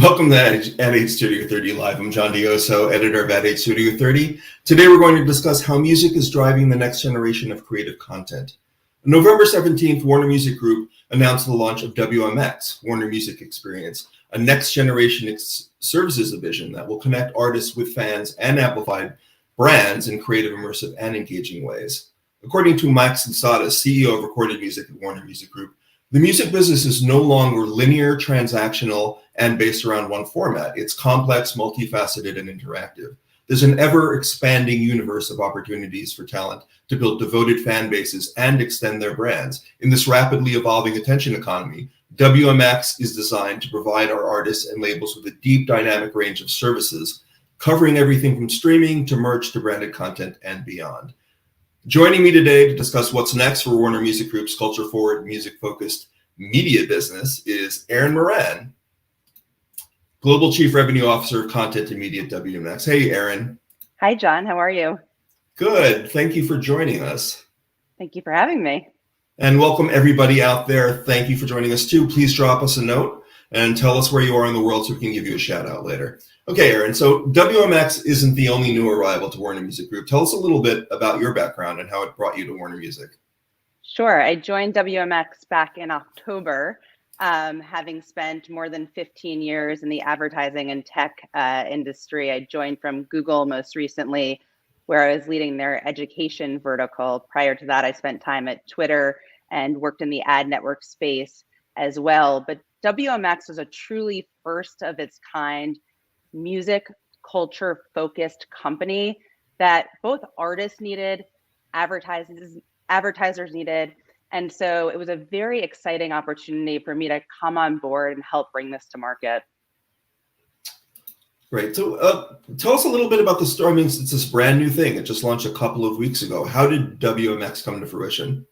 Welcome to Ad Age Studio 30 Live. I'm John Dioso, editor of Ad Age Studio 30. Today we're going to discuss how music is driving the next generation of creative content. On November 17th, Warner Music Group announced the launch of WMX, Warner Music Experience, a next generation services division that will connect artists with fans and amplify brands in creative, immersive, and engaging ways. According to Mike Sensata, CEO of recorded music at Warner Music Group, the music business is no longer linear, transactional, and based around one format. It's complex, multifaceted, and interactive. There's an ever-expanding universe of opportunities for talent to build devoted fan bases and extend their brands. In this rapidly evolving attention economy, WMX is designed to provide our artists and labels with a deep, dynamic range of services, covering everything from streaming to merch to branded content and beyond. Joining me today to discuss what's next for Warner Music Group's culture-forward, music-focused media business is Aaron Moran, Global Chief Revenue Officer of Content and Media at WMX. Hey, Aaron. Hi, John. How are you? Good. Thank you for joining us. Thank you for having me. And welcome everybody out there. Thank you for joining us too. Please drop us a note and tell us where you are in the world so we can give you a shout out later. Okay, Aaron, so WMX isn't the only new arrival to Warner Music Group. Tell us a little bit about your background and how it brought you to Warner Music. Sure. I joined WMX back in October, having spent more than 15 years in the advertising and tech industry. I joined from Google most recently, where I was leading their education vertical. Prior to that, I spent time at Twitter and worked in the ad network space as well. But WMX was a truly first of its kind music culture focused company that both artists needed, advertisers needed. And so it was a very exciting opportunity for me to come on board and help bring this to market. Great. So tell us a little bit about the story. I mean, it's this brand new thing. It just launched a couple of weeks ago. How did WMX come to fruition?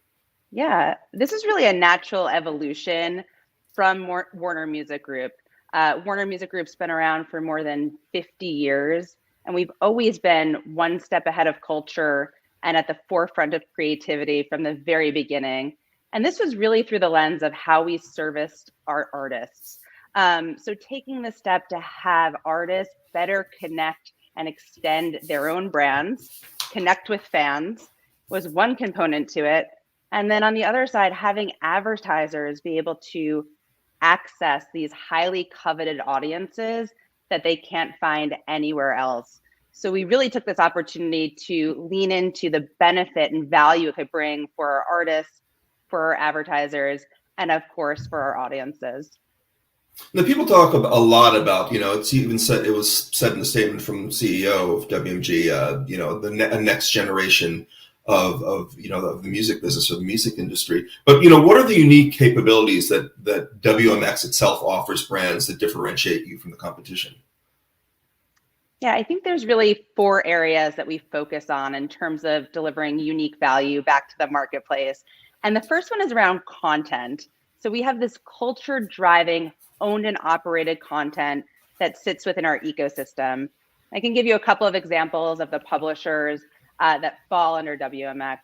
Yeah, this is really a natural evolution from Warner Music Group. Warner Music Group's been around for more than 50 years, and we've always been one step ahead of culture and at the forefront of creativity from the very beginning. And this was really through the lens of how we serviced our artists. So taking the step to have artists better connect and extend their own brands, connect with fans was one component to it. And then on the other side, having advertisers be able to access these highly coveted audiences that they can't find anywhere else. So we really took this opportunity to lean into the benefit and value it could bring for our artists, for our advertisers, and of course for our audiences. Now, people talk a lot about, it's even said, it was said in the statement from the CEO of WMG, the next generation of the music business or the music industry. But, what are the unique capabilities that WMX itself offers brands that differentiate you from the competition? Yeah, I think there's really 4 areas that we focus on in terms of delivering unique value back to the marketplace. And the first one is around content. So we have this culture driving owned and operated content that sits within our ecosystem. I can give you a couple of examples of the publishers that fall under WMX.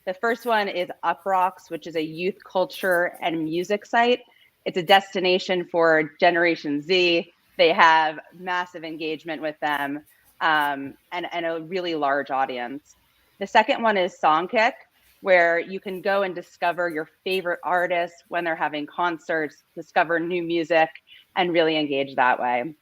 The first one is Uprocks, which is a youth culture and music site. It's a destination for Generation Z. They have massive engagement with them and a really large audience. The second one is Songkick, where you can go and discover your favorite artists when they're having concerts, discover new music, and really engage that way.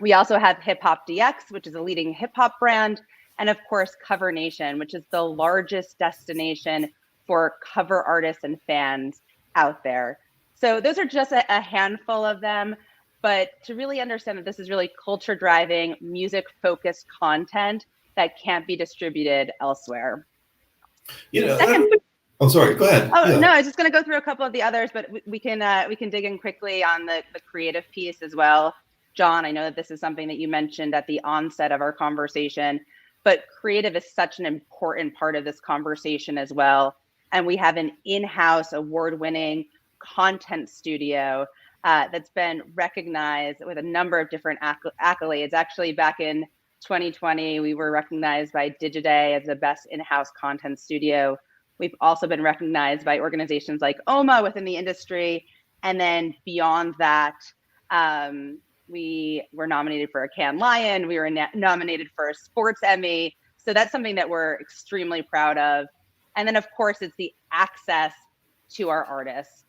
We also have Hip Hop DX, which is a leading hip hop brand, and of course, Cover Nation, which is the largest destination for cover artists and fans out there. So those are just a handful of them. But to really understand that this is really culture driving, music focused content that can't be distributed elsewhere. I'm sorry, go ahead. Oh, yeah. No, I was just going to go through a couple of the others, but we can dig in quickly on the creative piece as well. John, I know that this is something that you mentioned at the onset of our conversation, but creative is such an important part of this conversation as well. And we have an in-house award-winning content studio that's been recognized with a number of different accolades. Actually, back in 2020, we were recognized by Digiday as the best in-house content studio. We've also been recognized by organizations like OMA within the industry. And then beyond that, We were nominated for a Cannes Lion. We were nominated for a Sports Emmy. So that's something that we're extremely proud of. And then, of course, it's the access to our artists.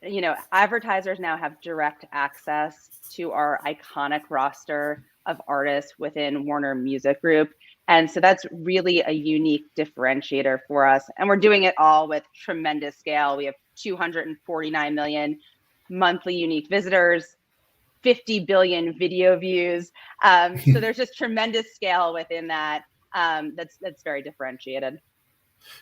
You know, advertisers now have direct access to our iconic roster of artists within Warner Music Group. And so that's really a unique differentiator for us. And we're doing it all with tremendous scale. We have 249 million monthly unique visitors, 50 billion video views. So there's just tremendous scale within that. That's very differentiated.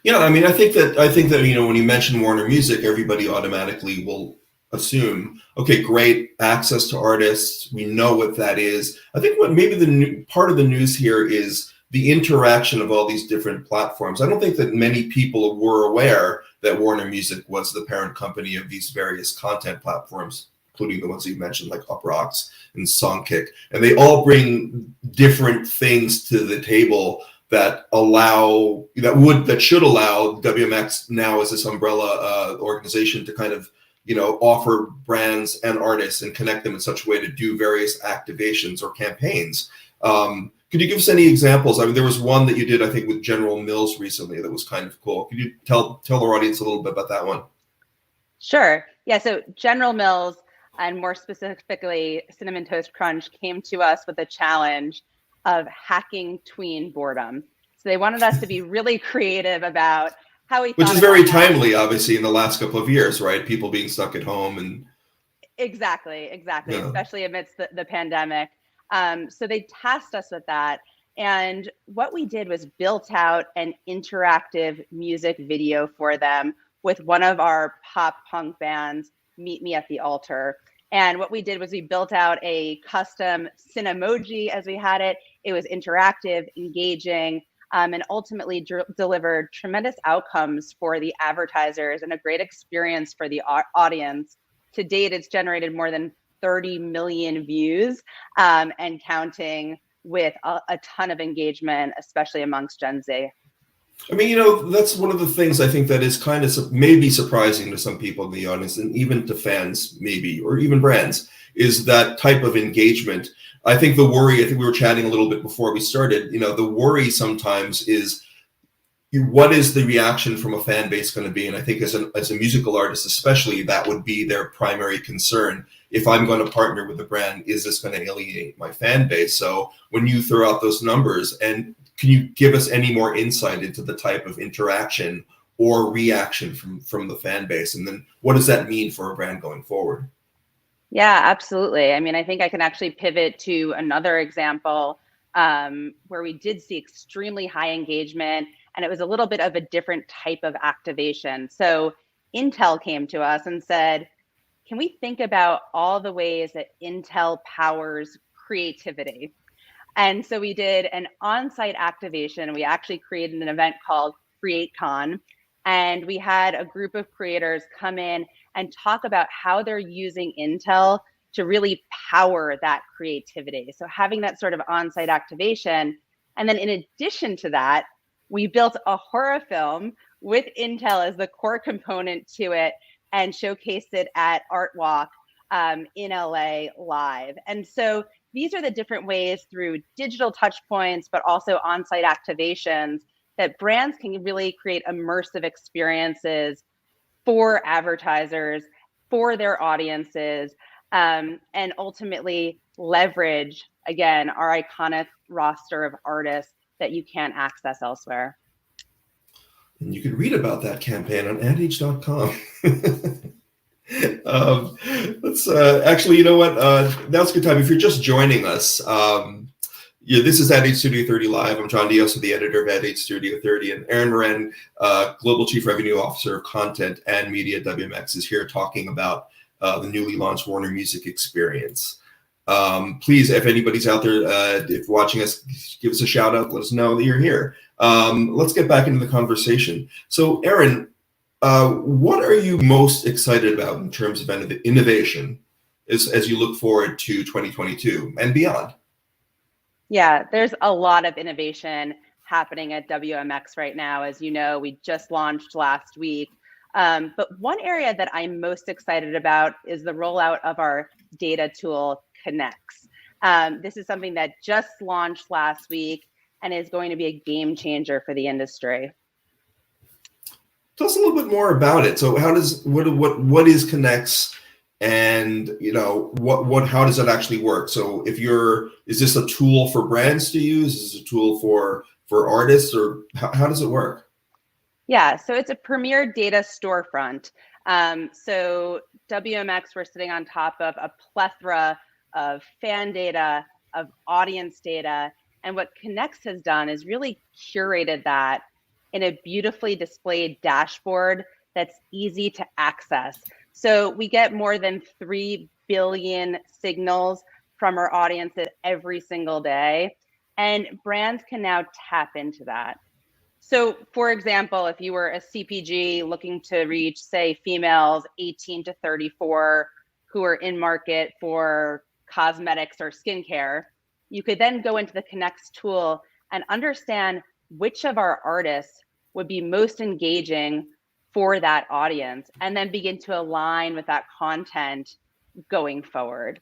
Yeah, I mean, I think that you know, when you mention Warner Music, everybody automatically will assume, okay, great access to artists. We know what that is. I think what maybe part of the news here is the interaction of all these different platforms. I don't think that many people were aware that Warner Music was the parent company of these various content platforms, including the ones you mentioned, like Uproxx and Songkick, and they all bring different things to the table that should allow WMX now as this umbrella organization to kind of, you know, offer brands and artists and connect them in such a way to do various activations or campaigns. Could you give us any examples? I mean, there was one that you did, I think, with General Mills recently that was kind of cool. Could you tell our audience a little bit about that one? Sure. Yeah. So General Mills, and more specifically, Cinnamon Toast Crunch, came to us with a challenge of hacking tween boredom. So they wanted us to be really creative about how we. Which is very timely, obviously, in the last couple of years, right? People being stuck at home and. Exactly, Yeah. especially amidst the pandemic. So they tasked us with that. And what we did was built out an interactive music video for them with one of our pop punk bands, Meet Me at the Altar. And what we did was we built out a custom Cinemoji, as we had it. It was interactive, engaging, and ultimately delivered tremendous outcomes for the advertisers and a great experience for the audience. To date, it's generated more than 30 million views and counting, with a ton of engagement, especially amongst Gen Z. I mean, you know, that's one of the things I think that is kind of maybe surprising to some people in the audience, and even to fans, maybe, or even brands, is that type of engagement. I think the worry, I think we were chatting a little bit before we started, you know, the worry sometimes is, what is the reaction from a fan base going to be? And I think as a musical artist, especially, that would be their primary concern. If I'm going to partner with a brand, is this going to alienate my fan base? So when you throw out those numbers, and can you give us any more insight into the type of interaction or reaction from the fan base? And then what does that mean for a brand going forward? Yeah, absolutely. I mean, I think I can actually pivot to another example where we did see extremely high engagement, and it was a little bit of a different type of activation. So Intel came to us and said, can we think about all the ways that Intel powers creativity? And so we did an on-site activation. We actually created an event called CreateCon, and we had a group of creators come in and talk about how they're using Intel to really power that creativity. So having that sort of on-site activation. And then in addition to that, we built a horror film with Intel as the core component to it and showcased it at Art Walk in LA live. And so these are the different ways through digital touch points, but also on-site activations, that brands can really create immersive experiences for advertisers, for their audiences, and ultimately leverage, again, our iconic roster of artists that you can't access elsewhere. And you can read about that campaign on adage.com. Let's actually, you know what? Now's a good time. If you're just joining us, yeah, this is Ad Age Studio 30 Live. I'm John Dioso, the editor of Ad Age Studio 30, and Aaron Moran, Global Chief Revenue Officer of Content and Media at WMX, is here talking about the newly launched Warner Music Experience. Please, if anybody's out there, if watching us, give us a shout out. Let us know that you're here. Let's get back into the conversation. So, Aaron, what are you most excited about in terms of innovation as you look forward to 2022 and beyond? Yeah, there's a lot of innovation happening at WMX right now. As you know, we just launched last week But one area that I'm most excited about is the rollout of our data tool, Connects. This is something that just launched last week and is going to be a game changer for the industry. Tell us a little bit more about it. So what is Connects, and how does it actually work? So is this a tool for brands to use? Is this a tool for artists, or how does it work? Yeah, so it's a premier data storefront. So WMX, we're sitting on top of a plethora of fan data, of audience data, and what Connects has done is really curated that in a beautifully displayed dashboard that's easy to access. So we get more than 3 billion signals from our audiences every single day, and brands can now tap into that. So for example, if you were a CPG looking to reach, say, females 18 to 34 who are in market for cosmetics or skincare, you could then go into the Connects tool and understand which of our artists would be most engaging for that audience, and then begin to align with that content going forward.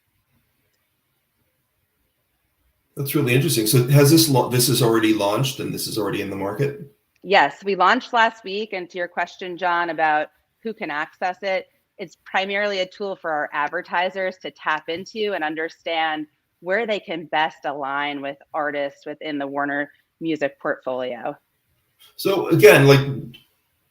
That's really interesting. So has this is already launched, and this is already in the market? Yes, we launched last week. And to your question, John, about who can access it, it's primarily a tool for our advertisers to tap into and understand where they can best align with artists within the Warner Music portfolio. So again, like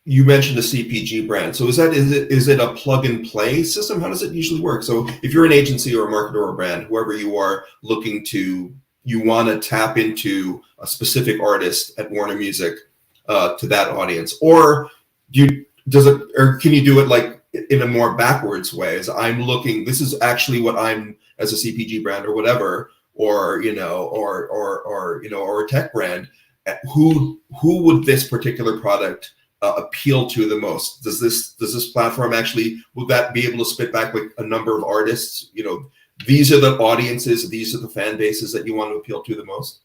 you mentioned, a CPG brand. So is it a plug and play system? How does it usually work? So if you're an agency or a marketer or a brand, whoever you are, you want to tap into a specific artist at Warner Music, to that audience, or can you do it like in a more backwards way? As I'm looking, this is actually what I'm, as a CPG brand or whatever, or or a tech brand, who would this particular product appeal to the most? Does this platform actually, will that be able to spit back like a number of artists? These are the audiences, these are the fan bases that you want to appeal to the most?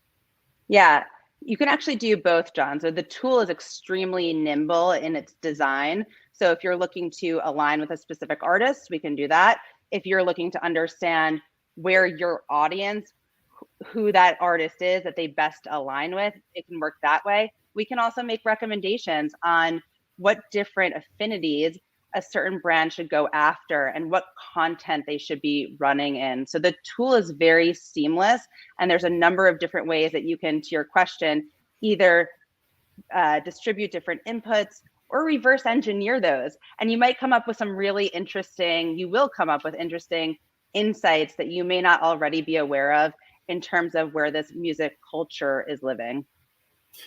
Yeah, you can actually do both, John. So the tool is extremely nimble in its design. So if you're looking to align with a specific artist, we can do that. If you're looking to understand where your audience, who that artist is that they best align with, it can work that way. We can also make recommendations on what different affinities a certain brand should go after and what content they should be running in. So the tool is very seamless, and there's a number of different ways that you can, to your question, either distribute different inputs or reverse engineer those. And you will come up with interesting insights that you may not already be aware of in terms of where this music culture is living.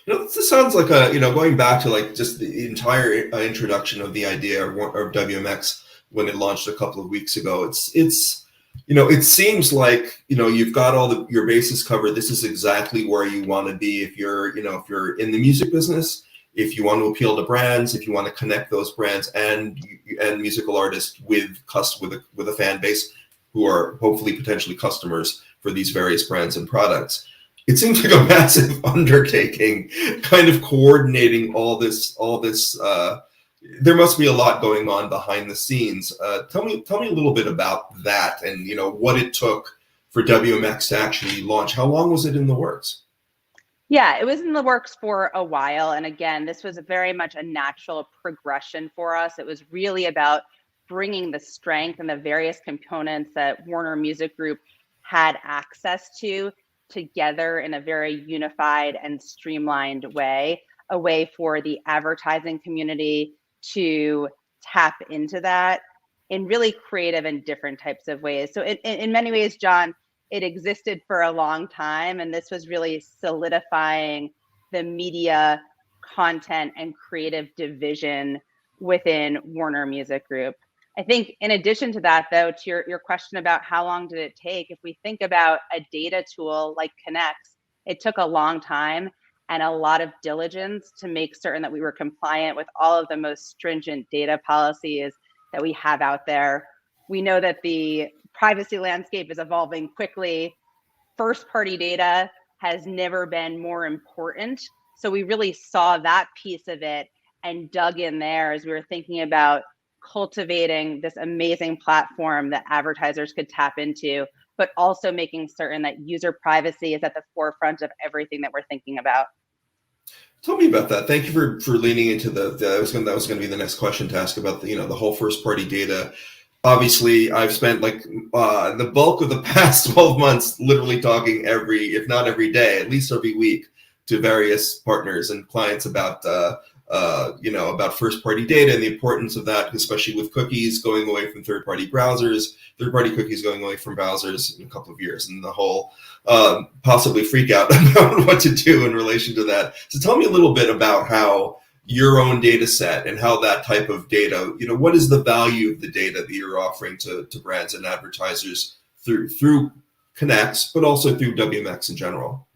This sounds like going back to like just the entire introduction of the idea of WMX when it launched a couple of weeks ago. It seems like you've got all your bases covered. This is exactly where you want to be if you're in the music business. If you want to appeal to brands, if you want to connect those brands and musical artists with a fan base who are hopefully potentially customers for these various brands and products. It seems like a massive undertaking, kind of coordinating all this. There must be a lot going on behind the scenes. Tell me a little bit about that, and what it took for WMX to actually launch. How long was it in the works? Yeah, it was in the works for a while. And again, this was very much a natural progression for us. It was really about bringing the strength and the various components that Warner Music Group had access to together in a very unified and streamlined way, a way for the advertising community to tap into that in really creative and different types of ways. So in many ways, John, it existed for a long time, and this was really solidifying the media content and creative division within Warner Music Group. I think in addition to that, though, to your question about how long did it take, if we think about a data tool like Connects, it took a long time and a lot of diligence to make certain that we were compliant with all of the most stringent data policies that we have out there. We know that the privacy landscape is evolving quickly. First-party data has never been more important. So we really saw that piece of it and dug in there as we were thinking about cultivating this amazing platform that advertisers could tap into, but also making certain that user privacy is at the forefront of everything that we're thinking about. Tell me about that. Thank you for leaning into that was going to be the next question to ask about the whole first party data. Obviously, I've spent the bulk of the past 12 months literally talking if not every day, at least every week, to various partners and clients about about first party data and the importance of that, especially with cookies going away from third party cookies going away from browsers in a couple of years, and the whole possibly freak out about what to do in relation to that. So tell me a little bit about how your own data set and how that type of data, what is the value of the data that you're offering to brands and advertisers through Connects, but also through WMX in general?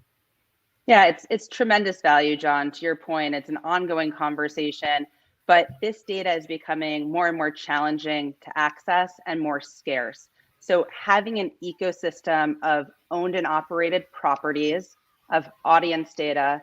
Yeah, it's tremendous value, John. To your point, it's an ongoing conversation, but this data is becoming more and more challenging to access and more scarce. So having an ecosystem of owned and operated properties, of audience data,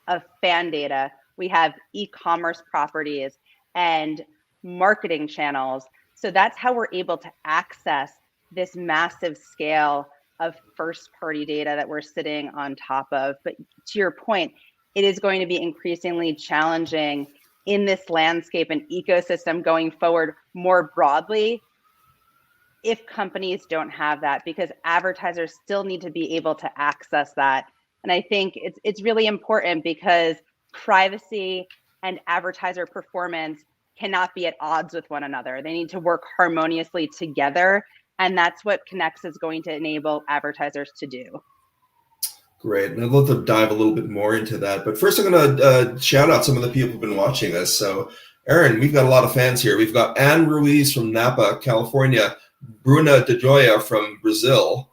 of fan data, we have e-commerce properties and marketing channels. So that's how we're able to access this massive scale of first party data that we're sitting on top of. But to your point, it is going to be increasingly challenging in this landscape and ecosystem going forward more broadly if companies don't have that, because advertisers still need to be able to access that. And I think it's really important because privacy and advertiser performance cannot be at odds with one another. They need to work harmoniously together. And that's what Connects is going to enable advertisers to do. Great. And I'd love to dive a little bit more into that. But first, I'm going to shout out some of the people who've been watching us. So, Aaron, we've got a lot of fans here. We've got Anne Ruiz from Napa, California, Bruna De Joya from Brazil,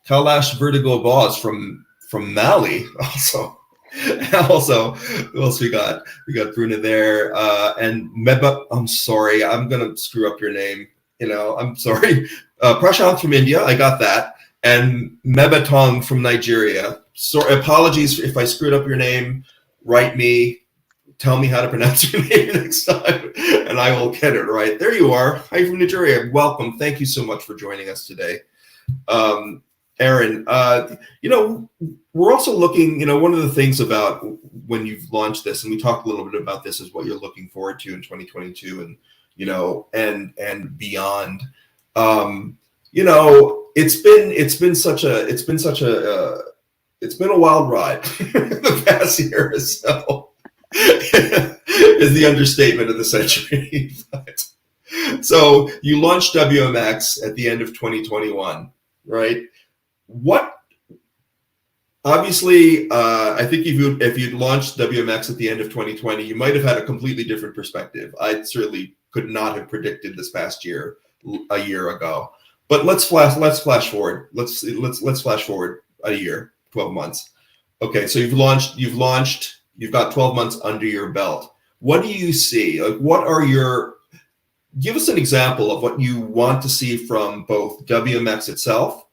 Kailash Vertigo Boz from Mali, also, who else we got? We got Bruna there, and Meba. I'm sorry, I'm gonna screw up your name. I'm sorry. Prashant from India, I got that, and Mebatong from Nigeria. So apologies if I screwed up your name. Write me. Tell me how to pronounce your name next time, and I will get it right. There you are. Hi from Nigeria. Welcome. Thank you so much for joining us today. Aaron, we're also looking, one of the things about when you've launched this, and we talked a little bit about this, is what you're looking forward to in 2022 and, and beyond. It's been a wild ride the past year or so. Is the understatement of the century. So you launched WMX at the end of 2021, right? Obviously, I think if you'd launched WMX at the end of 2020, you might have had a completely different perspective. I certainly could not have predicted this past year a year ago. But let's flash forward. Let's flash forward a year, 12 months. Okay, so you've launched. You've got 12 months under your belt. What do you see? Give us an example of what you want to see from both WMX itself,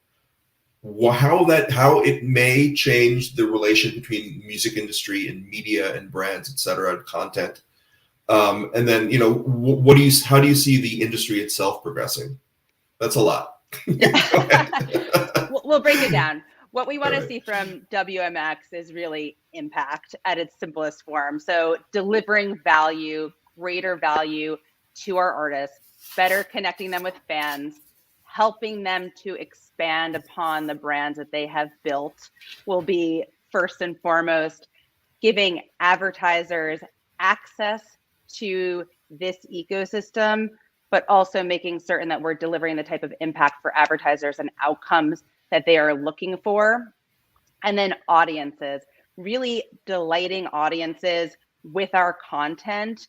how it may change the relation between music industry and media and brands, et cetera, and content. And then, how do you see the industry itself progressing? That's a lot. We'll break it down. What we want to see from WMX is really impact at its simplest form. So delivering value, greater value to our artists, better connecting them with fans, helping them to expand upon the brands that they have built will be first and foremost, giving advertisers access to this ecosystem, but also making certain that we're delivering the type of impact for advertisers and outcomes that they are looking for. And then audiences, really delighting audiences with our content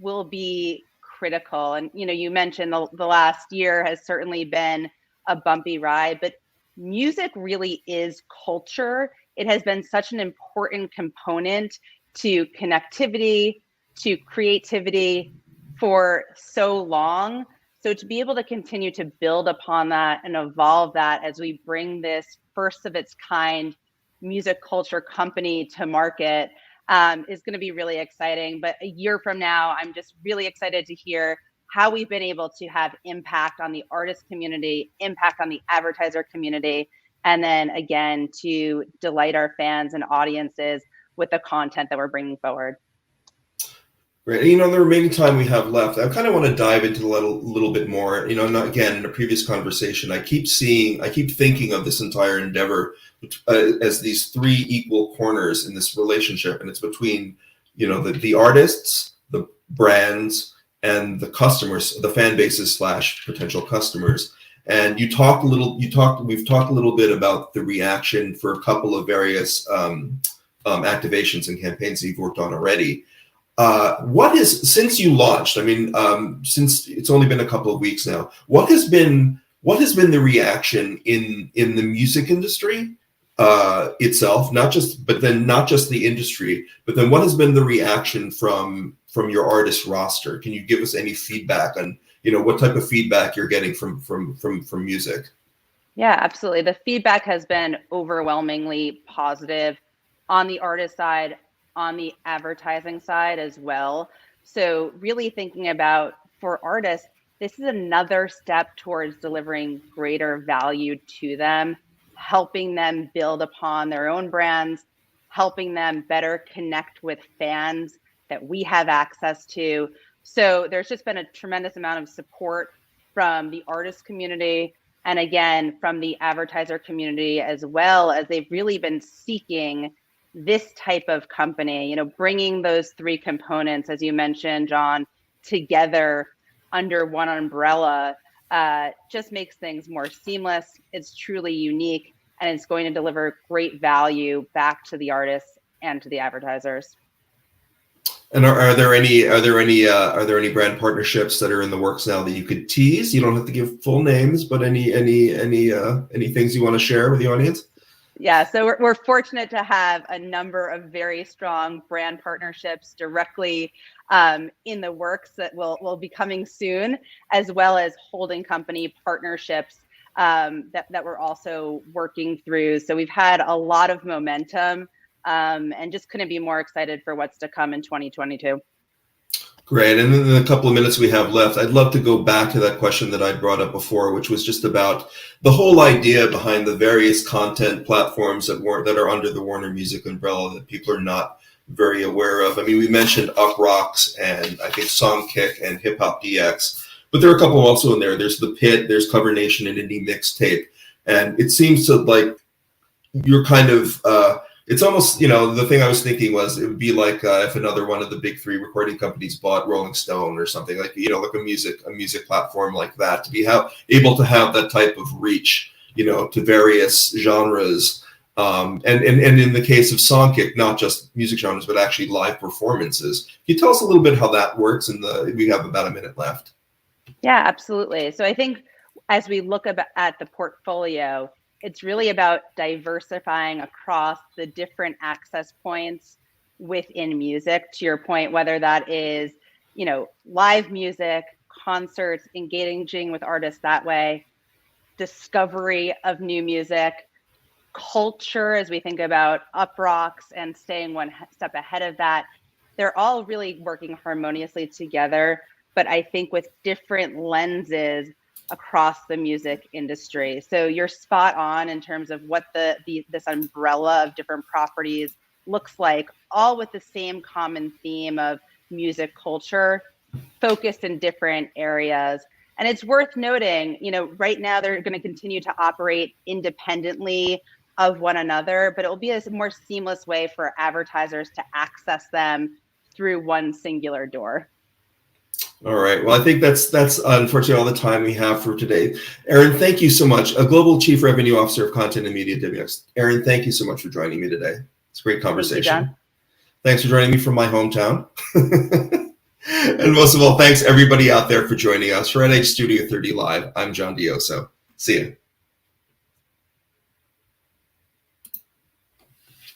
will be critical. And you mentioned the last year has certainly been a bumpy ride, but music really is culture. It has been such an important component to connectivity, to creativity for so long. So to be able to continue to build upon that and evolve that as we bring this first of its kind music culture company to market, is going to be really exciting. But a year from now, I'm just really excited to hear how we've been able to have impact on the artist community, impact on the advertiser community, and then again, to delight our fans and audiences with the content that we're bringing forward. Right. The remaining time we have left, I kind of want to dive into a little bit more. Again, in a previous conversation, I keep thinking of this entire endeavor as these three equal corners in this relationship, and it's between, the artists, the brands, and the customers, the fan bases / potential customers. And we've talked a little bit about the reaction for a couple of various activations and campaigns that you've worked on already. Since you launched, since it's only been a couple of weeks now, what has been the reaction in the music industry itself, not just the industry, but then what has been the reaction from your artist roster? Can you give us any feedback on, what type of feedback you're getting from music? Yeah, absolutely. The feedback has been overwhelmingly positive on the artist side, on the advertising side as well. So really thinking about, for artists, this is another step towards delivering greater value to them, helping them build upon their own brands, helping them better connect with fans that we have access to. So there's just been a tremendous amount of support from the artist community, and again, from the advertiser community as well, as they've really been seeking this type of company, bringing those three components, as you mentioned, John, together under one umbrella, just makes things more seamless. It's truly unique, and it's going to deliver great value back to the artists and to the advertisers. And are there any brand partnerships that are in the works now that you could tease? You don't have to give full names, but any things you want to share with the audience? Yeah, so we're fortunate to have a number of very strong brand partnerships directly in the works that will be coming soon, as well as holding company partnerships that we're also working through. So we've had a lot of momentum, and just couldn't be more excited for what's to come in 2022. Great. And in the couple of minutes we have left, I'd love to go back to that question that I brought up before, which was just about the whole idea behind the various content platforms that are under the Warner Music umbrella that people are not very aware of. We mentioned UpRocks and I think Songkick and Hip Hop DX, but there are a couple also in there. There's The Pit, there's Cover Nation and Indie Mixtape. And it seems to like you're kind of it's almost, the thing I was thinking was it would be like if another one of the big three recording companies bought Rolling Stone or something, like, like a music platform like that, to be able to have that type of reach, to various genres. And in the case of Songkick, not just music genres, but actually live performances. Can you tell us a little bit how that works? We have about a minute left. Yeah, absolutely. So I think as we look at the portfolio, it's really about diversifying across the different access points within music, to your point, whether that is, live music, concerts, engaging with artists that way, discovery of new music, culture, as we think about UpRocks and staying one step ahead of that. They're all really working harmoniously together, but I think with different lenses across the music industry. So you're spot on in terms of what this umbrella of different properties looks like, all with the same common theme of music culture, focused in different areas. And it's worth noting, right now they're going to continue to operate independently of one another, but it will be a more seamless way for advertisers to access them through one singular door. All right. Well, I think that's unfortunately all the time we have for today. Erin, thank you so much. A Global Chief Revenue Officer of Content and Media WX. Erin, thank you so much for joining me today. It's a great conversation. Thank you, John. Thanks for joining me from my hometown. And most of all, thanks everybody out there for joining us for NH Studio 30 Live. I'm John Dioso. See you.